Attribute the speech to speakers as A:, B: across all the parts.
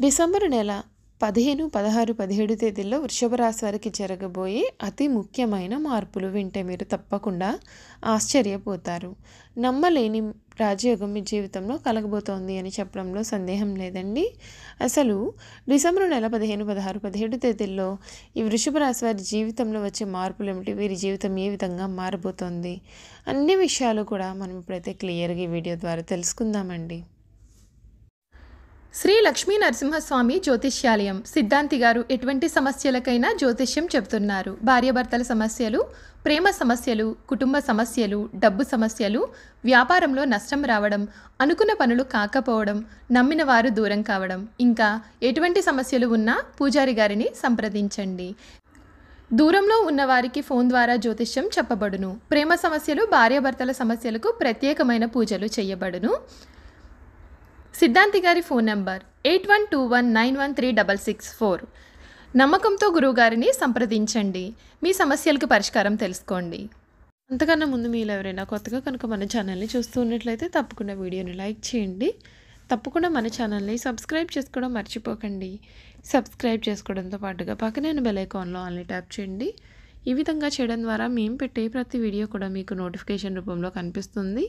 A: December నెల 15, 16, 17 తేదీల్లో వృషభ రాశి వారికి జరగబోయే అతి ముఖ్యమైన మార్పులు వింటే మీరు తప్పకుండా ఆశ్చర్యపోతారు. నమ్మలేని రాజయోగం మీ జీవితంలో కలగబోతోంది అని చెప్పడంలో సందేహం లేదండి. అసలు డిసెంబరు నెల 15, 16, 17 తేదీల్లో ఈ వృషభ రాశి వారి జీవితంలో వచ్చే మార్పులు ఏమిటి, వీరి జీవితం ఏ విధంగా మారబోతోంది, అన్ని విషయాలు కూడా మనం ఇప్పుడైతే క్లియర్గా ఈ వీడియో ద్వారా తెలుసుకుందామండి.
B: శ్రీ లక్ష్మీ నరసింహస్వామి జ్యోతిష్యాలయం సిద్ధాంతి గారు ఎటువంటి సమస్యలకైనా జ్యోతిష్యం చెబుతున్నారు. భార్యాభర్తల సమస్యలు, ప్రేమ సమస్యలు, కుటుంబ సమస్యలు, డబ్బు సమస్యలు, వ్యాపారంలో నష్టం రావడం, అనుకున్న పనులు కాకపోవడం, నమ్మిన వారు దూరం కావడం, ఇంకా ఎటువంటి సమస్యలు ఉన్నా పూజారి గారిని సంప్రదించండి. దూరంలో ఉన్నవారికి ఫోన్ ద్వారా జ్యోతిష్యం చెప్పబడును. ప్రేమ సమస్యలు, భార్యాభర్తల సమస్యలకు ప్రత్యేకమైన పూజలు చేయబడును. సిద్ధాంతి గారి ఫోన్ నంబర్ 8121913664. నమ్మకంతో గురువుగారిని సంప్రదించండి. మీ సమస్యలకు పరిష్కారం తెలుసుకోండి.
A: అంతకన్నా ముందు మీరు ఎవరైనా కొత్తగా కనుక మన ఛానల్ని చూస్తూ ఉన్నట్లయితే తప్పకుండా వీడియోని లైక్ చేయండి. తప్పకుండా మన ఛానల్ని సబ్స్క్రైబ్ చేసుకోవడం మర్చిపోకండి. సబ్స్క్రైబ్ చేసుకోవడంతో పాటుగా పక్కనే బెల్ ఐకాన్లో ఆల్ని ట్యాప్ చేయండి. ఈ విధంగా చేయడం ద్వారా మేము పెట్టే ప్రతి వీడియో కూడా మీకు నోటిఫికేషన్ రూపంలో కనిపిస్తుంది.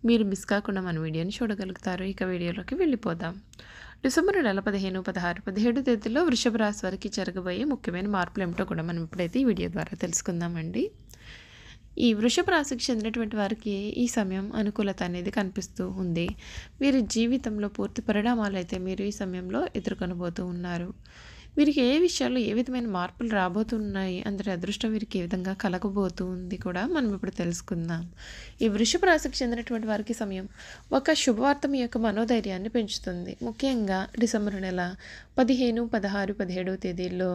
A: మీరు మిస్ కాకుండా మన వీడియోని చూడగలుగుతారు. ఇక వీడియోలోకి వెళ్ళిపోదాం. డిసెంబర్ నెల 15, 16, 17 తేదీల్లో వృషభ రాశి వారికి జరగబోయే ముఖ్యమైన మార్పులు ఏమిటో కూడా మనం ఇప్పుడైతే ఈ వీడియో ద్వారా తెలుసుకుందామండి. ఈ వృషభ రాశికి చెందినటువంటి వారికి ఈ సమయం అనుకూలత అనేది కనిపిస్తూ ఉంది. వీరి జీవితంలో పూర్తి పరిణామాలు అయితే మీరు ఈ సమయంలో ఎదుర్కొనబోతూ ఉన్నారు. వీరికి ఏ విషయాల్లో ఏ విధమైన మార్పులు రాబోతున్నాయి, అందరి అదృష్టం వీరికి ఏ విధంగా కలగబోతూ ఉంది కూడా మనం ఇప్పుడు తెలుసుకుందాం. ఈ వృషభ రాశికి చెందినటువంటి వారికి సమయం ఒక శుభవార్త మీ యొక్క మనోధైర్యాన్ని పెంచుతుంది. ముఖ్యంగా డిసెంబర్ నెల 15, 16, 17 తేదీల్లో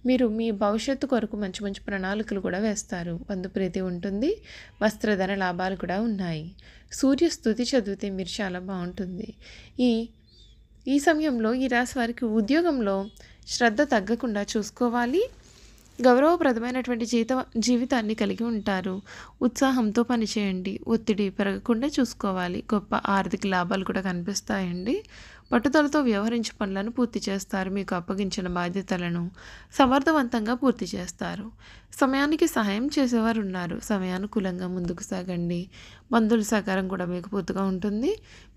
A: మీరు మీ భవిష్యత్తు కొరకు మంచి మంచి ప్రణాళికలు కూడా వేస్తారు. బంధుప్రీతి ఉంటుంది. వస్త్రధన లాభాలు కూడా ఉన్నాయి. సూర్య స్తుతి చదివితే మీరు చాలా బాగుంటుంది. ఈ సమయంలో ఈ రాశి వారికి ఉద్యోగంలో శ్రద్ధ తగ్గకుండా చూసుకోవాలి. గౌరవప్రదమైనటువంటి జీవితాన్ని కలిగి ఉంటారు. ఉత్సాహంతో పనిచేయండి. ఒత్తిడి పెరగకుండా చూసుకోవాలి. గొప్ప ఆర్థిక లాభాలు కూడా కనిపిస్తాయండి. పట్టుదలతో వ్యవహరించి పనులను పూర్తి చేస్తారు. మీకు అప్పగించిన బాధ్యతలను సమర్థవంతంగా పూర్తి చేస్తారు. సమయానికి సహాయం చేసేవారు ఉన్నారు. సమయానుకూలంగా ముందుకు సాగండి. బంధువుల సహకారం కూడా మీకు పూర్తిగా ఉంటుంది.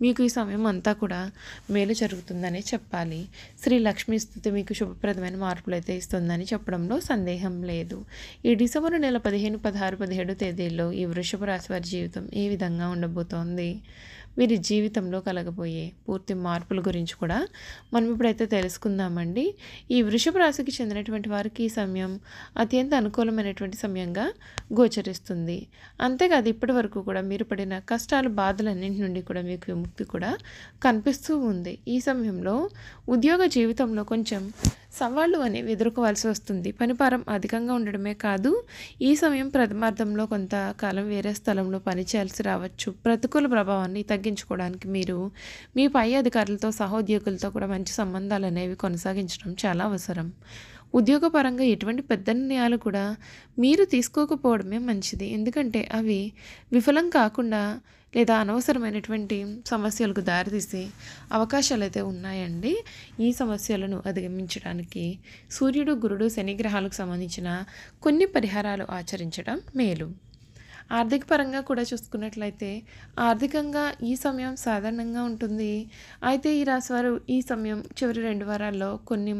A: మీకు ఈ సమయం అంతా కూడా మేలు జరుగుతుందనే చెప్పాలి. శ్రీ లక్ష్మీ స్తుతి మీకు శుభప్రదమైన మార్పులు అయితే ఇస్తుందని చెప్పడంలో సందేహం లేదు. ఈ డిసెంబర్ నెల 15, 16, 17 తేదీల్లో ఈ వృషభ రాశి వారి జీవితం ఏ విధంగా ఉండబోతోంది, వీరి జీవితంలో కలగబోయే పూర్తి మార్పుల గురించి కూడా మనం ఇప్పుడైతే తెలుసుకుందామండి. ఈ వృషభ రాశికి చెందినటువంటి వారికి ఈ సమయం అత్యంత అనుకూలమైనటువంటి సమయంగా గోచరిస్తుంది. అంతేకాదు ఇప్పటి వరకు కూడా మీరు పడిన కష్టాలు, బాధలన్నింటి నుండి కూడా మీకు విముక్తి కూడా కనిపిస్తూ ఉంది. ఈ సమయంలో ఉద్యోగ జీవితంలో కొంచెం సవాళ్ళు అనేవి ఎదుర్కోవాల్సి వస్తుంది. పనిభారం అధికంగా ఉండడమే కాదు, ఈ సమయం ప్రథమార్థంలో కొంతకాలం వేరే స్థలంలో పనిచేయాల్సి రావచ్చు. ప్రతికూల ప్రభావాన్ని తగ్గించుకోవడానికి మీరు మీ పై అధికారులతో, సహోద్యోగులతో కూడా మంచి సంబంధాలు అనేవి కొనసాగించడం చాలా అవసరం. ఉద్యోగపరంగా ఎటువంటి పెద్ద నిర్ణయాలు కూడా మీరు తీసుకోకపోవడమే మంచిది. ఎందుకంటే అవి విఫలం కాకుండా లేదా అనవసరమైనటువంటి సమస్యలకు దారితీసే అవకాశాలు అయితే ఉన్నాయండి. ఈ సమస్యలను అధిగమించడానికి సూర్యుడు, గురుడు, శని గ్రహాలకు సంబంధించిన కొన్ని పరిహారాలు ఆచరించడం మేలు. ఆర్థిక పరంగా కూడా చూసుకున్నట్లయితే ఆర్థికంగా ఈ సమయం సాధారణంగా ఉంటుంది. అయితే ఈ రాశివారు ఈ సమయం చివరి 2 వారాల్లో కొన్ని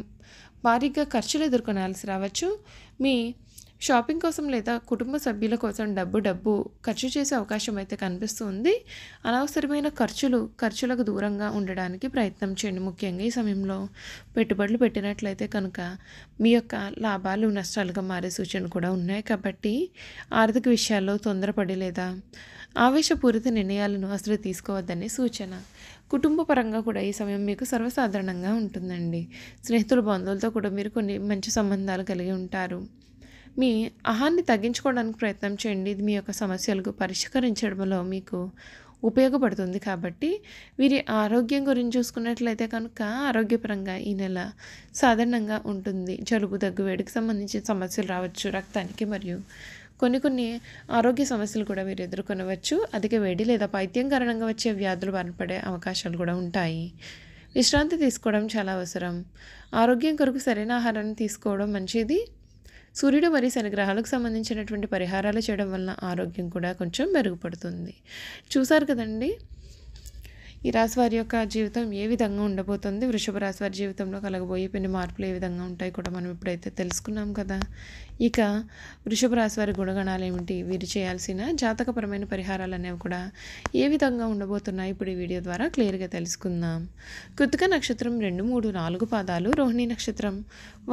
A: భారీగా ఖర్చులు ఎదుర్కొనాల్సి రావచ్చు. మీ షాపింగ్ కోసం లేదా కుటుంబ సభ్యుల కోసం డబ్బు ఖర్చు చేసే అవకాశం అయితే కనిపిస్తుంది. అనవసరమైన ఖర్చులకు దూరంగా ఉండడానికి ప్రయత్నం చేయండి. ముఖ్యంగా ఈ సమయంలో పెట్టుబడులు పెట్టినట్లయితే కనుక మీ యొక్క లాభాలు నష్టాలుగా మారే సూచనలు కూడా ఉన్నాయి. కాబట్టి ఆర్థిక విషయాల్లో తొందరపడి లేదా ఆవేశపూరిత నిర్ణయాలను అసలు తీసుకోవద్దనే సూచన. కుటుంబ పరంగా కూడా ఈ సమయం మీకు సర్వసాధారణంగా ఉంటుందండి. స్నేహితులు, బంధువులతో కూడా మీరు కొన్ని మంచి సంబంధాలు కలిగి ఉంటారు. మీ అహాన్ని తగ్గించుకోవడానికి ప్రయత్నం చేయండి. ఇది మీ యొక్క సమస్యలకు పరిష్కరించడంలో మీకు ఉపయోగపడుతుంది. కాబట్టి వీరి ఆరోగ్యం గురించి చూసుకున్నట్లయితే కనుక ఆరోగ్యపరంగా ఈ నెల సాధారణంగా ఉంటుంది. జలుబు, దగ్గు, వేడికి సంబంధించిన సమస్యలు రావచ్చు. రక్తానికి మరియు కొన్ని ఆరోగ్య సమస్యలు కూడా మీరు ఎదుర్కొనవచ్చు. అధిక వేడి లేదా పైత్యం కారణంగా వచ్చే వ్యాధులు బారిన పడే అవకాశాలు కూడా ఉంటాయి. విశ్రాంతి తీసుకోవడం చాలా అవసరం. ఆరోగ్యం కొరకు సరైన ఆహారాన్ని తీసుకోవడం మంచిది. సూర్యుడు మరియు శని గ్రహాలకు సంబంధించినటువంటి పరిహారాలు చేయడం వలన ఆరోగ్యం కూడా కొంచెం మెరుగుపడుతుంది. చూసారు కదండి ఈ రాశి వారి యొక్క జీవితం ఏ విధంగా ఉండబోతుంది, వృషభ రాశి వారి జీవితంలో కలగబోయే కొన్ని మార్పులు ఏ విధంగా ఉంటాయి కూడా మనం ఇప్పుడైతే తెలుసుకున్నాం కదా. ఇక వృషభ రాశి వారి గుణగణాలు ఏమిటి, వీరు చేయాల్సిన జాతకపరమైన పరిహారాలు అనేవి కూడా ఏ విధంగా ఉండబోతున్నాయి ఇప్పుడు ఈ వీడియో ద్వారా క్లియర్గా తెలుసుకుందాం. కృతిక నక్షత్రం 2, 3, 4 పాదాలు, రోహిణి నక్షత్రం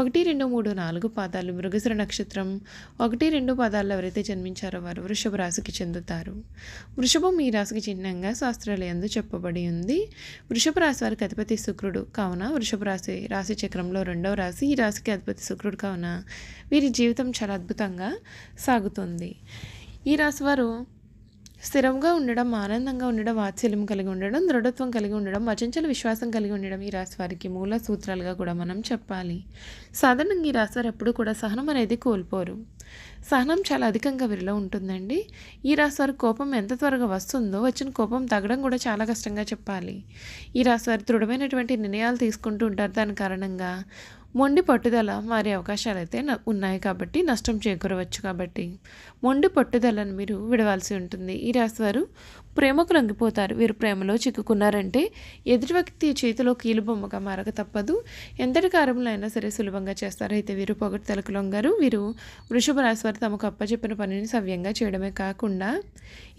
A: 1, 2, 3, 4 పాదాలు, మృగశిర నక్షత్రం 1, 2 పాదాల్లో ఎవరైతే జన్మించారో వారు వృషభ రాశికి చెందుతారు. వృషభం ఈ రాశికి చిహ్నంగా శాస్త్రాలయందు చెప్పబడి ఉంది. వృషభ రాశి వారికి అధిపతి శుక్రుడు కావున వృషభ రాశి చక్రంలో 2వ రాశి. ఈ రాశికి అధిపతి శుక్రుడు కావున వీరి జీవితం చాలా అద్భుతంగా సాగుతుంది. ఈ రాశి వారు స్థిరంగా ఉండడం, ఆనందంగా ఉండడం, వాత్సల్యం కలిగి ఉండడం, దృఢత్వం కలిగి ఉండడం, అచంచల విశ్వాసం కలిగి ఉండడం ఈ రాశి వారికి మూల సూత్రాలుగా కూడా మనం చెప్పాలి. సాధారణంగా ఈ రాశి వారు ఎప్పుడూ కూడా సహనం అనేది కోల్పోరు. సహనం చాలా అధికంగా వీరిలో ఉంటుందండి. ఈ రాశి వారి కోపం ఎంత త్వరగా వస్తుందో వచ్చిన కోపం తగ్గడం కూడా చాలా కష్టంగా చెప్పాలి. ఈ రాశి వారు దృఢమైనటువంటి నిర్ణయాలు తీసుకుంటూ ఉంటారు. దాని కారణంగా మొండి పట్టుదల మారే అవకాశాలు అయితే ఉన్నాయి కాబట్టి నష్టం చేకూరవచ్చు. కాబట్టి మొండి పట్టుదలను మీరు విడవాల్సి ఉంటుంది. ఈ రాశి వారు ప్రేమకు లొంగిపోతారు. వీరు ప్రేమలో చిక్కుకున్నారంటే ఎదుటి వ్యక్తి చేతిలో కీలుబొమ్మగా మారక తప్పదు. ఎంతటి కార్యములు అయినా సరే సులభంగా చేస్తారు. అయితే వీరు పొగడ్తలకు లొంగరు. వీరు వృషభ రాశి వారు తమకు అప్పచెప్పిన పనిని సవ్యంగా చేయడమే కాకుండా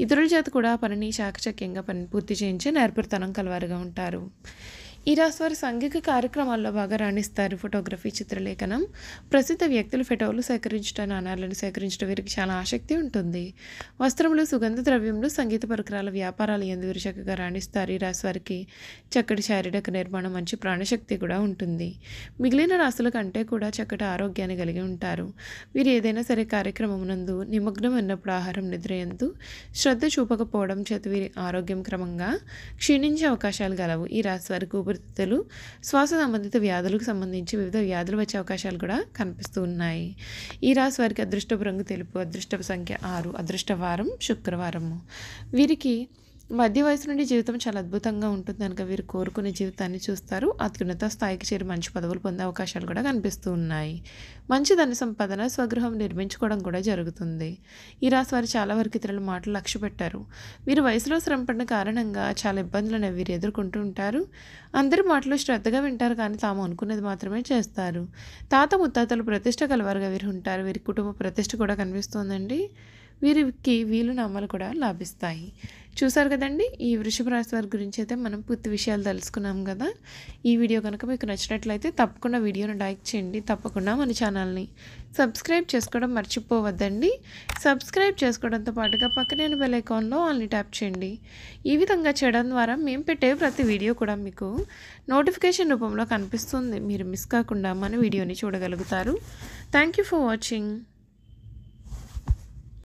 A: ఇతరుల చేత కూడా పనిని చాకచక్యంగా పూర్తి చేయించే నేర్పరితనం కలవారుగా ఉంటారు. ఈ రాశి వారు సాంఘిక కార్యక్రమాల్లో బాగా రాణిస్తారు. ఫోటోగ్రఫీ, చిత్రలేఖనం, ప్రసిద్ధ వ్యక్తుల ఫోటోలు సేకరించడం, నాణాలను సేకరించడం వీరికి చాలా ఆసక్తి ఉంటుంది. వస్త్రములు, సుగంధ ద్రవ్యములు, సంగీత పరికరాల వ్యాపారాలు ఎందు వీరు చక్కగా రాణిస్తారు. ఈ రాశి వారికి చక్కటి శారీరక నిర్మాణం, మంచి ప్రాణశక్తి కూడా ఉంటుంది. మిగిలిన రాశుల కంటే కూడా చక్కటి ఆరోగ్యాన్ని కలిగి ఉంటారు. వీరు ఏదైనా సరే కార్యక్రమం నందు నిమగ్నం ఉన్నప్పుడు ఆహారం, నిద్ర ఎందు శ్రద్ధ చూపకపోవడం చేత వీరి ఆరోగ్యం క్రమంగా క్షీణించే అవకాశాలు గలవు. ఈ రాశి వారికి ఊపిరితిత్తులు, శ్వాస సంబంధిత వ్యాధులకు సంబంధించి వివిధ వ్యాధులు వచ్చే అవకాశాలు కూడా కనిపిస్తూ ఉన్నాయి. ఈ రాశి వారికి అదృష్టపు రంగు తెలుపు, అదృష్టపు సంఖ్య 6, అదృష్ట వారం శుక్రవారము. వీరికి మధ్య వయసు నుండి జీవితం చాలా అద్భుతంగా ఉంటుంది కనుక వీరు కోరుకునే జీవితాన్ని చూస్తారు. అత్యున్నత స్థాయికి చేరి మంచి పదవులు పొందే అవకాశాలు కూడా కనిపిస్తూ ఉన్నాయి. మంచి ధన సంపాదన, స్వగృహం నిర్మించుకోవడం కూడా జరుగుతుంది. ఈ రాశి వారు చాలా వరకు ఇతరుల మాటలు లక్ష్య పెట్టారు. వీరు వయసులో శ్రమపడిన కారణంగా చాలా ఇబ్బందులను వీరు ఎదుర్కొంటూ ఉంటారు. అందరి మాటలు శ్రద్ధగా వింటారు కానీ తాము అనుకున్నది మాత్రమే చేస్తారు. తాత ముత్తాతలు ప్రతిష్ట కలవారుగా వీరు ఉంటారు. వీరి కుటుంబ ప్రతిష్ట కూడా కనిపిస్తోందండి. వీరికి వీలునామాలు కూడా లాభిస్తాయి. చూసారు కదండి ఈ వృషభ రాశి వారి గురించి అయితే మనం పూర్తి విషయాలు తెలుసుకున్నాం కదా. ఈ వీడియో కనుక మీకు నచ్చినట్లయితే తప్పకుండా వీడియోని లైక్ చేయండి. తప్పకుండా మన ఛానల్ని సబ్స్క్రైబ్ చేసుకోవడం మర్చిపోవద్దండి. సబ్స్క్రైబ్ చేసుకోవడంతో పాటుగా పక్కనే బెల్ ఐకాన్లో ఆల్ని ట్యాప్ చేయండి. ఈ విధంగా చేయడం ద్వారా మేము పెట్టే ప్రతి వీడియో కూడా మీకు నోటిఫికేషన్ రూపంలో కనిపిస్తుంది. మీరు మిస్ కాకుండా మన వీడియోని చూడగలుగుతారు. Thank you for watching.